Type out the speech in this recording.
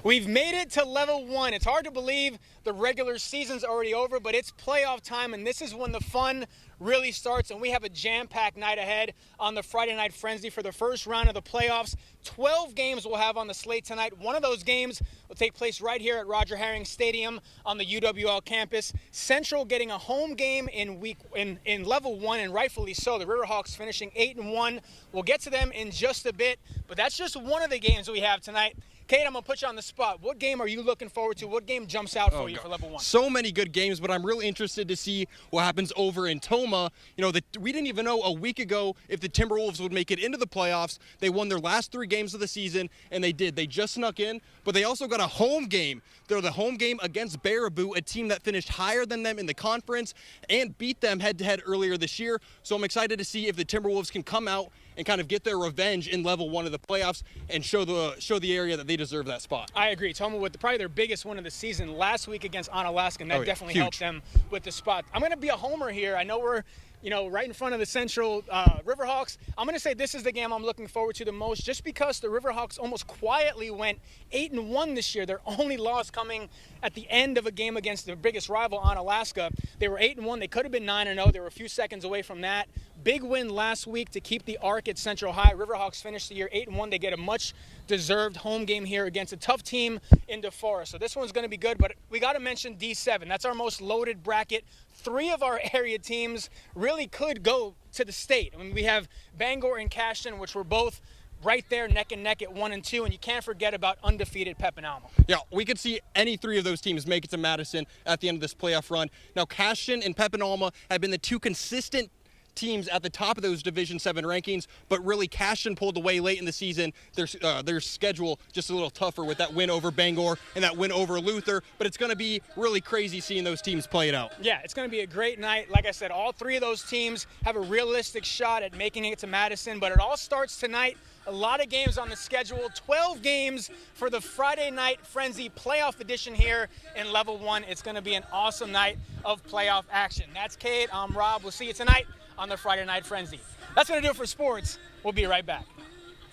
We've made it to level one. It's hard to believe the regular season's already over, but it's playoff time, and this is when the fun really starts, and we have a jam-packed night ahead on the Friday Night Frenzy for the first round of the playoffs. 12 games we'll have on the slate tonight. One of those games will take place right here at Roger Herring Stadium on the UWL campus. Central getting a home game in level one, and rightfully so. The Riverhawks finishing 8-1. We'll get to them in just a bit, but that's just one of the games we have tonight. Kate, I'm going to put you on the spot. What game are you looking forward to? What game jumps out for you for level one? So many good games, but I'm really interested to see what happens over in Toma. You know, we didn't even know a week ago if the Timberwolves would make it into the playoffs. They won their last 3 games of the season, and they did. They just snuck in, but they also got a home game. They're the home game against Baraboo, a team that finished higher than them in the conference and beat them head-to-head earlier this year. So I'm excited to see if the Timberwolves can come out and kind of get their revenge in level one of the playoffs and show the area that they deserve that spot. I agree. Toma with probably their biggest win of the season last week against Onalaska, and that definitely helped them with the spot. I'm going to be a homer here. I know we're right in front of the Central Riverhawks. I'm going to say this is the game I'm looking forward to the most, just because the Riverhawks almost quietly went 8-1 this year. Their only loss coming at the end of a game against their biggest rival, Onalaska. They were 8-1. They could have been 9-0. They were a few seconds away from that. Big win last week to keep the arc at Central High. Riverhawks finished the year 8-1. They get a much-deserved home game here against a tough team in DeForest. So this one's going to be good, but we got to mention D7. That's our most loaded bracket. 3 of our area teams really could go to the state. I mean, we have Bangor and Cashton, which were both right there neck and neck at 1 and 2, and you can't forget about undefeated Pep and Alma. Yeah, we could see any 3 of those teams make it to Madison at the end of this playoff run. Now, Cashton and Pep and Alma have been the 2 consistent teams at the top of those Division 7 rankings, but really Cashton pulled away late in the season. Their schedule just a little tougher with that win over Bangor and that win over Luther, but it's going to be really crazy seeing those teams play it out. Yeah, it's going to be a great night. Like I said, all 3 of those teams have a realistic shot at making it to Madison, but it all starts tonight. A lot of games on the schedule, 12 games for the Friday Night Frenzy playoff edition here in level 1. It's going to be an awesome night of playoff action. That's Kate, I'm Rob. We'll see you tonight on the Friday Night Frenzy. That's going to do it for sports. We'll be right back.